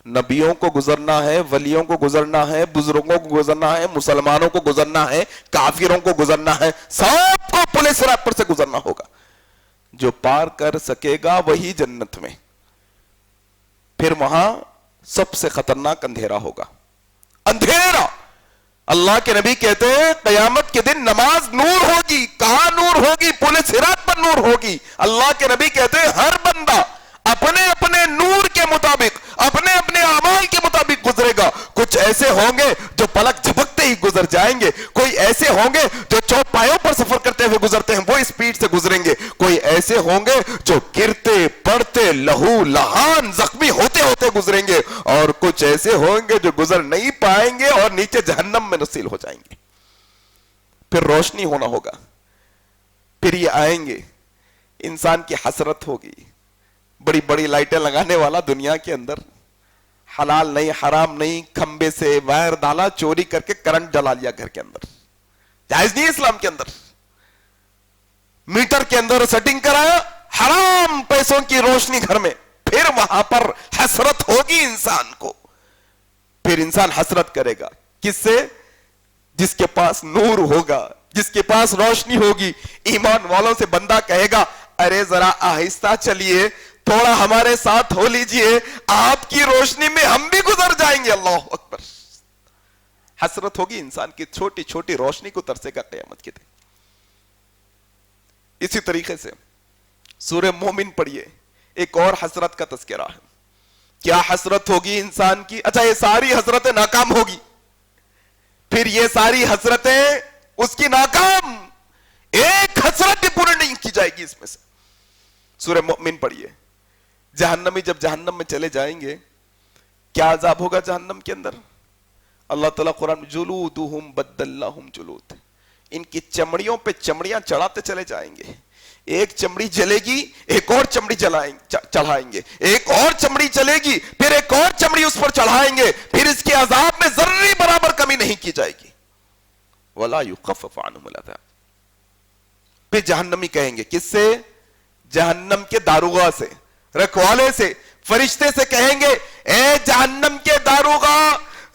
نبیوں کو گزرنا ہے, ولیوں کو گزرنا ہے, بزرگوں کو گزرنا ہے, مسلمانوں کو گزرنا ہے, کافروں کو گزرنا ہے, سب کو پل صراط پر سے گزرنا ہوگا. جو پار کر سکے گا وہی جنت میں. پھر وہاں سب سے خطرناک اندھیرا ہوگا, اندھیرا. اللہ کے نبی کہتے ہیں قیامت کے دن نماز نور ہوگی. کہاں نور ہوگی؟ پل صراط پر نور ہوگی. اللہ کے نبی کہتے ہیں ہر بندہ اپنے اپنے نور کے مطابق, اپنے اپنے اعمال کے مطابق گزرے گا. کچھ ایسے ہوں گے جو پلک جھپکتے ہی گزر جائیں گے, کوئی ایسے ہوں گے جو چوپایوں پر سفر کرتے ہوئے گزرتے ہیں وہ اسپیڈ سے گزریں گے, کوئی ایسے ہوں گے جو گرتے پڑتے لہو لہان زخمی ہوتے ہوتے گزریں گے, اور کچھ ایسے ہوں گے جو گزر نہیں پائیں گے اور نیچے جہنم میں نصیب ہو جائیں گے. پھر روشنی ہونا ہوگا. پھر یہ آئیں گے, انسان کی حسرت ہوگی. بڑی بڑی لائٹیں لگانے والا دنیا کے اندر, حلال نہیں حرام نہیں, کھمبے سے وائر ڈالا, چوری کر کے کرنٹ جلا لیا گھر کے اندر. جائز نہیں ہے اسلام کے اندر. میٹر کے اندر سیٹنگ کرایا, حرام پیسوں کی روشنی گھر میں, پھر وہاں پر حسرت ہوگی انسان کو. پھر انسان حسرت کرے گا کس سے؟ جس کے پاس نور ہوگا, جس کے پاس روشنی ہوگی. ایمان والوں سے بندہ کہے گا ارے ذرا آہستہ چلیے, تھوڑا ہمارے ساتھ ہو لیجئے, آپ کی روشنی میں ہم بھی گزر جائیں گے. اللہ اکبر. حسرت ہوگی انسان کی, چھوٹی چھوٹی روشنی کو ترسے گا قیامت کے دن. اسی طریقے سے سورہ مومن پڑھیے, ایک اور حسرت کا تذکرہ ہے. کیا حسرت ہوگی انسان کی؟ اچھا یہ ساری حسرتیں ناکام ہوگی, پھر یہ ساری حسرتیں اس کی ناکام, ایک حسرت بھی پوری نہیں کی جائے گی اس میں سے. سورہ مومن پڑھیے. جہنمی جب جہنم میں چلے جائیں گے, کیا عذاب ہوگا جہنم کے اندر؟ اللہ تعالیٰ قرآن میں جلودہم بدلناہم جلود, ان کی چمڑیوں پہ چمڑیاں چڑھاتے چلے جائیں گے. ایک چمڑی جلے گی, ایک اور چمڑی چڑھائیں گے, ایک اور چمڑی چلے گی, پھر ایک اور چمڑی اس پر چڑھائیں گے, پھر اس کے عذاب میں ذرے برابر کمی نہیں کی جائے گی. وَلَا يُخَفَّفُ عَنْهُمُ الْعَذَابُ. پھر جہنمی کہیں گے کس سے؟ جہنم کے داروغہ سے, رکھوالے سے, فرشتے سے کہیں گے اے جہنم کے داروغہ,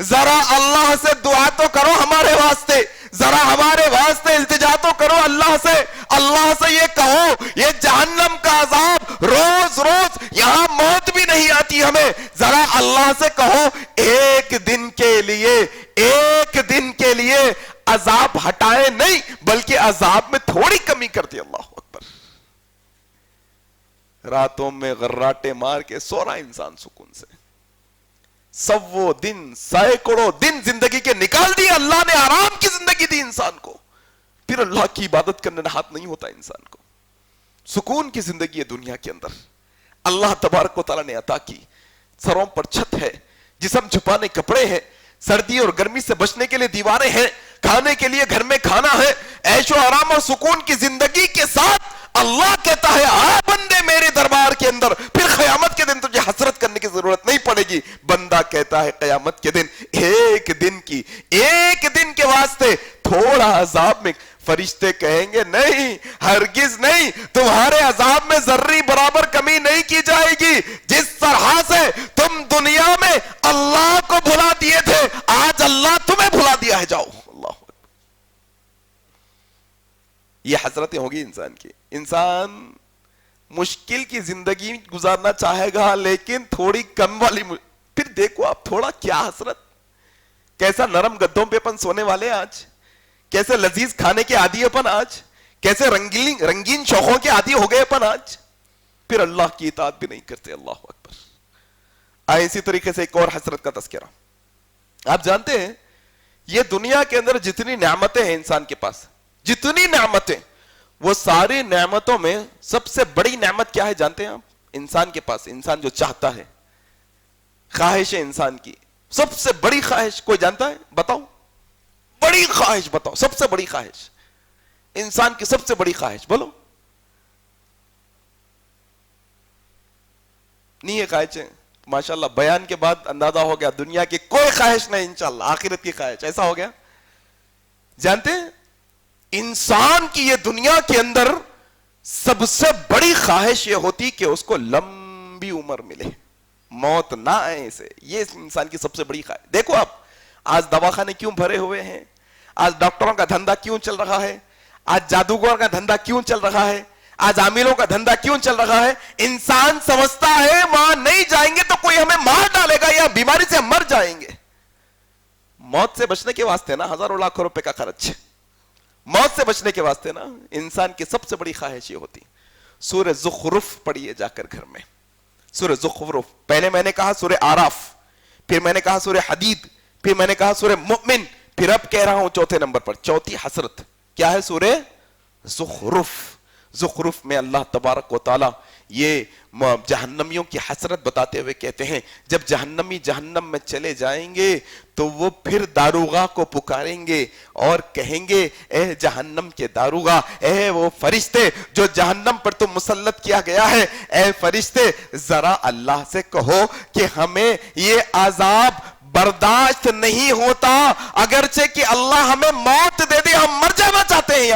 ذرا اللہ سے دعا تو کرو ہمارے واسطے, ذرا ہمارے واسطے التجا تو کرو اللہ سے. اللہ سے یہ کہو یہ جہنم کا عذاب روز روز, یہاں موت بھی نہیں آتی ہمیں, ذرا اللہ سے کہو ایک دن کے لیے عذاب ہٹائے نہیں بلکہ عذاب میں تھوڑی کمی کر دی. اللہ اکبر. راتوں میں غراٹے مار کے سو رہا انسان سکون سے, سو دن سینکڑوں دن زندگی کے نکال دی, اللہ نے آرام کی زندگی دی انسان کو, پھر اللہ کی عبادت کرنے ہاتھ نہیں ہوتا انسان کو. سکون کی زندگی ہے دنیا کے اندر, اللہ تبارک و تعالیٰ نے عطا کی. سروں پر چھت ہے, جسم چھپانے کپڑے ہیں, سردی اور گرمی سے بچنے کے لیے دیواریں ہیں, کھانے کے لیے گھر میں کھانا ہے, عیش و آرام اور سکون کی زندگی کے ساتھ اللہ کہتا ہے آ بندے میرے دربار کے اندر, پھر قیامت کے دن تجھے حسرت کرنے کی ضرورت نہیں پڑے گی. بندہ کہتا ہے قیامت کے دن ایک دن کے واسطے تھوڑا عذاب میں, فرشتے کہیں گے نہیں, ہرگز نہیں, تمہارے عذاب میں ذرے برابر کمی نہیں کی جائے گی. جس طرح سے تم دنیا میں اللہ کو بھلا دیے تھے, آج اللہ تمہیں بھلا دیا ہے, جاؤ. اللہ, یہ حسرتیں ہوگی انسان کی. انسان مشکل کی زندگی گزارنا چاہے گا لیکن تھوڑی کم والی, پھر دیکھو آپ تھوڑا کیا حسرت, کیسا نرم گدوں پہ اپن سونے والے آج, کیسے لذیذ کھانے کے عادی اپن آج, کیسے رنگین شوقوں کے عادی ہو گئے اپن آج, پھر اللہ کی اطاعت بھی نہیں کرتے. اللہ اکبر. آئے اسی طریقے سے ایک اور حسرت کا تذکرہ. آپ جانتے ہیں یہ دنیا کے اندر جتنی نعمتیں ہیں انسان کے پاس, جتنی نعمتیں, وہ ساری نعمتوں میں سب سے بڑی نعمت کیا ہے جانتے ہیں آپ؟ انسان کے پاس, انسان جو چاہتا ہے, خواہش ہے انسان کی, سب سے بڑی خواہش کوئی جانتا ہے؟ بتاؤ, بڑی خواہش بتاؤ, سب سے بڑی خواہش انسان کی, سب سے بڑی خواہش بولو. نہیں ہے خواہش, ماشاءاللہ بیان کے بعد اندازہ ہو گیا دنیا کی کوئی خواہش نہیں, انشاءاللہ آخرت کی خواہش, ایسا ہو گیا. جانتے ہیں انسان کی یہ دنیا کے اندر سب سے بڑی خواہش یہ ہوتی کہ اس کو لمبی عمر ملے, موت نہ آئے اسے, یہ انسان کی سب سے بڑی خواہش. دیکھو آپ آج دواخانے کیوں بھرے ہوئے ہیں, آج ڈاکٹروں کا دھندا کیوں چل رہا ہے, آج جادوگر کا دھندا کیوں چل رہا ہے, آج عاملوں کا دھندا کیوں چل رہا ہے. انسان سمجھتا ہے وہاں نہیں جائیں گے تو کوئی ہمیں مار ڈالے گا یا بیماری سے مر جائیں گے. موت سے بچنے کے واسطے نا ہزاروں لاکھوں روپے کا خرچ, موت سے بچنے کے واسطے نا انسان کی سب سے بڑی خواہش یہ ہوتی. سورہ زخرف پڑھیے جا کر گھر میں, سورہ زخرف. پہلے میں نے کہا سورہ آراف, پھر میں نے کہا سورہ حدید, پھر میں نے کہا سورہ مؤمن, پھر اب کہہ رہا ہوں چوتھے نمبر پر چوتھی حسرت کیا ہے, سورہ زخرف. زخرف میں اللہ تبارک و تعالی یہ جہنمیوں کی حسرت بتاتے ہوئے کہتے ہیں جب جہنمی جہنم میں چلے جائیں گے تو وہ پھر داروغہ کو پکاریں گے اور کہیں گے اے جہنم کے داروغہ, اے وہ فرشتے جو جہنم پر تو مسلط کیا گیا ہے, اے فرشتے ذرا اللہ سے کہو کہ ہمیں یہ عذاب برداشت نہیں ہوتا, اگرچہ کہ اللہ ہمیں موت دے دے ہم مر جائیں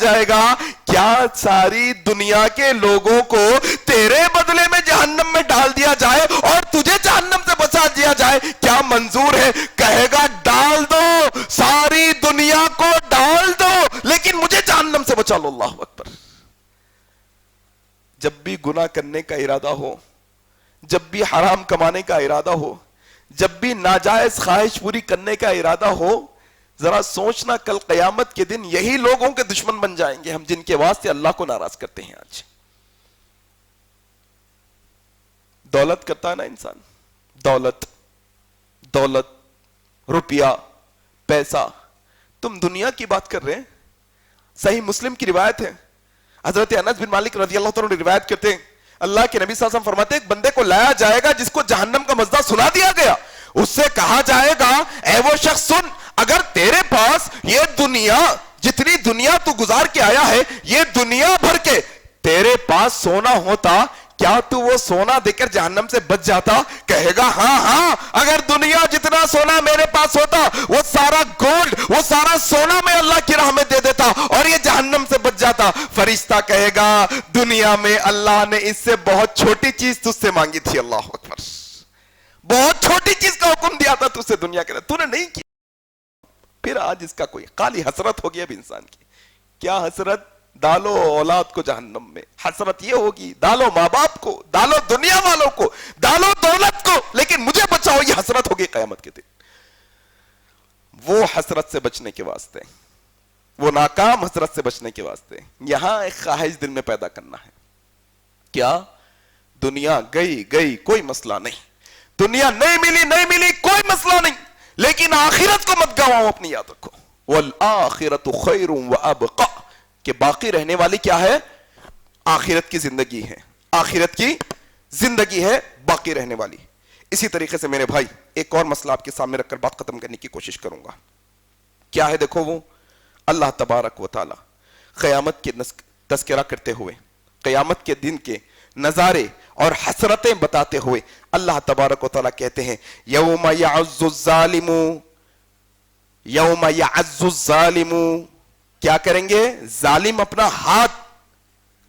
جائے گا کیا ساری دنیا کے لوگوں کو تیرے بدلے میں جہنم میں ڈال دیا جائے اور تجھے جہنم سے بچا دیا جائے؟ کیا منظور ہے؟ کہے گا ڈال دو، ساری دنیا کو ڈال دو، لیکن مجھے جہنم سے بچا لو۔ اللہ اکبر۔ جب بھی گناہ کرنے کا ارادہ ہو، جب بھی حرام کمانے کا ارادہ ہو، جب بھی ناجائز خواہش پوری کرنے کا ارادہ ہو، ذرا سوچنا کل قیامت کے دن یہی لوگوں کے دشمن بن جائیں گے ہم، جن کے واسطے اللہ کو ناراض کرتے ہیں۔ آج دولت کرتا ہے نا انسان، دولت، روپیہ، پیسہ۔ تم دنیا کی بات کر رہے ہیں؟ صحیح مسلم کی روایت ہے، حضرت انس بن مالک رضی اللہ تعالیٰ روایت کرتے ہیں، اللہ کے نبی صلی اللہ علیہ وسلم فرماتے ہیں ایک بندے کو لایا جائے گا جس کو جہنم کا مزہ سنا دیا گیا، اس سے کہا جائے گا اے وہ شخص سن، اگر تیرے پاس یہ دنیا، جتنی دنیا تو گزار کے آیا ہے، یہ دنیا بھر کے تیرے پاس سونا ہوتا، کیا تو وہ سونا دے کر جہنم سے بچ جاتا؟ کہے گا ہاں، اگر دنیا جتنا سونا میرے پاس ہوتا، وہ سارا گولڈ، وہ سارا سونا میں اللہ کی راہ میں دے دیتا اور یہ جہنم سے بچ جاتا۔ فرشتہ کہے گا دنیا میں اللہ نے اس سے بہت چھوٹی چیز تجھ سے مانگی تھی۔ اللہ اکبر۔ بہت چھوٹی چیز کا حکم دیا تھا تجھ سے دنیا کے اندر، تو نے نہیں کی، پھر آج اس کا کوئی خالی حسرت ہوگی اب انسان کی۔ کیا حسرت؟ ڈالو اولاد کو جہنم میں، حسرت یہ ہوگی ڈالو ماں باپ کو، ڈالو دنیا والوں کو، ڈالو دولت کو، لیکن مجھے بچاؤ، یہ حسرت ہوگی قیامت کے دن۔ وہ حسرت سے بچنے کے واسطے، وہ ناکام حسرت سے بچنے کے واسطے یہاں ایک خواہش دل میں پیدا کرنا ہے۔ کیا؟ دنیا گئی کوئی مسئلہ نہیں، دنیا نہیں ملی کوئی مسئلہ نہیں، لیکن آخرت کو مت گواؤ، اپنی یاد رکھو۔ والآخرۃ خیر وابقا، کہ باقی رہنے والی کیا ہے؟ آخرت کی زندگی ہے، آخرت کی زندگی ہے باقی رہنے والی۔ اسی طریقے سے میرے بھائی ایک اور مسئلہ آپ کے سامنے رکھ کر بات ختم کرنے کی کوشش کروں گا۔ کیا ہے؟ دیکھو، وہ اللہ تبارک و تعالی قیامت کے تذکرہ کرتے ہوئے، قیامت کے دن کے نظارے اور حسرتیں بتاتے ہوئے اللہ تبارک و تعالی کہتے ہیں یوم یعز الظالم، کیا کریں گے؟ ظالم اپنا ہاتھ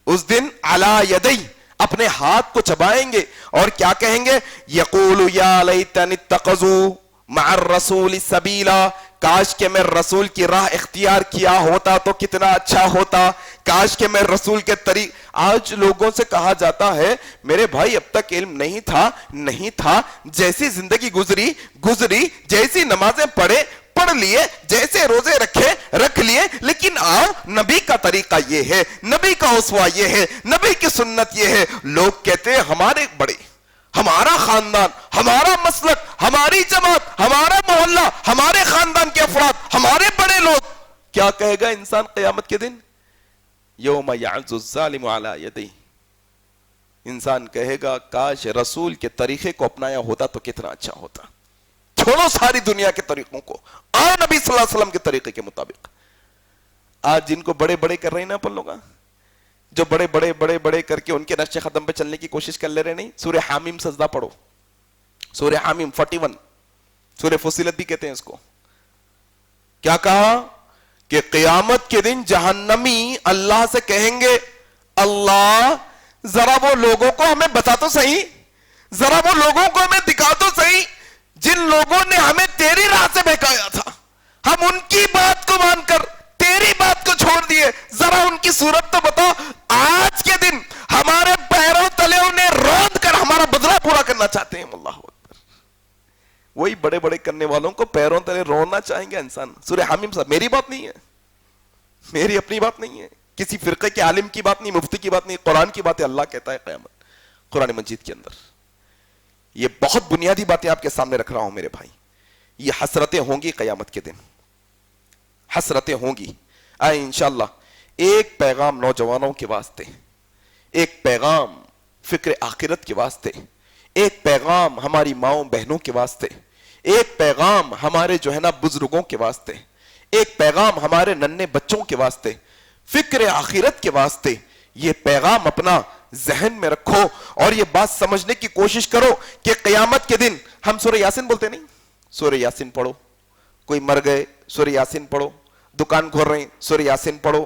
اس دن علی یدی، اپنے ہاتھ کو چبائیں گے اور کیا کہیں گے؟ یقول یا لیتنی اتخذوا مع الرسول سبیلا، کاش کہ میں رسول کی راہ اختیار کیا ہوتا تو کتنا اچھا ہوتا، کاش کہ میں رسول کے طریق۔ آج لوگوں سے کہا جاتا ہے میرے بھائی اب تک علم نہیں تھا، جیسی زندگی گزری، جیسی نمازیں پڑھ لیے، جیسے روزے رکھ لیے، لیکن نبی کا طریقہ یہ ہے، نبی کا اسوہ یہ ہے، نبی کی سنت یہ ہے۔ لوگ کہتے ہیں ہمارے بڑے، ہمارا خاندان، ہمارا مسلک، ہماری جماعت، ہمارا محلہ، ہمارے خاندان کے افراد، ہمارے بڑے لوگ۔ کیا کہے گا انسان قیامت کے دن؟ یوم یعز الظالم علی یدیہ، انسان کہے گا کاش رسول کے طریقے کو اپنایا ہوتا تو کتنا اچھا ہوتا۔ چھوڑو ساری دنیا کے طریقوں کو، آؤ نبی صلی اللہ علیہ وسلم کے طریقے کے مطابق۔ آج جن کو بڑے کر رہے ہیں نا اپن لوگ، جو بڑے کر کے ان کے نقش قدم پہ چلنے کی کوشش کر لے رہے، نہیں، سورہ حامیم سجدہ پڑھو، سورہ حامیم 41، سورہ فصیلت بھی کہتے ہیں اس کو۔ کیا کہا؟ کہ قیامت کے دن جہنمی اللہ سے کہیں گے اللہ ذرا وہ لوگوں کو ہمیں بتا تو صحیح، ذرا وہ لوگوں کو ہمیں دکھا تو صحیح جن لوگوں نے ہمیں تیری راہ سے بہکایا تھا، ہم ان کی بات کو مان کر تیری بات کو چھوڑ دیے، ذرا ان کی صورت تو بتا۔ آج کے دن ہمارے پیروں تلے انہیں روند کر ہمارا بدلہ پورا کرنا چاہتے ہیں۔ اللہ اکبر۔ وہی بڑے کرنے والوں کو پیروں تلے رونا چاہیں گے انسان۔ سورہ حامیم صاحب میری بات نہیں ہے، میری اپنی بات نہیں ہے، کسی فرقے کے عالم کی بات نہیں، مفتی کی بات نہیں، قرآن کی بات ہے۔ اللہ کہتا ہے قیامت قرآن مجید کے اندر، یہ بہت بنیادی باتیں آپ کے سامنے رکھ رہا ہوں میرے بھائی، یہ حسرتیں ہوں گی قیامت کے دن، حسرتیں ہوں گی۔ آئے انشاءاللہ ایک پیغام نوجوانوں کے واسطے، ایک پیغام فکر آخرت کے واسطے، ایک پیغام ہماری ماؤں بہنوں کے واسطے، ایک پیغام ہمارے جو ہے نا بزرگوں کے واسطے، ایک پیغام ہمارے ننھے بچوں کے واسطے، فکر آخرت کے واسطے۔ یہ پیغام اپنا ذہن میں رکھو اور یہ بات سمجھنے کی کوشش کرو کہ قیامت کے دن ہم سورہ یاسین بولتے نہیں، سورہ یاسین پڑھو، کوئی مر گئے سورہ یاسین پڑھو، دکان کھول رہے ہیں سورہ یاسین پڑھو،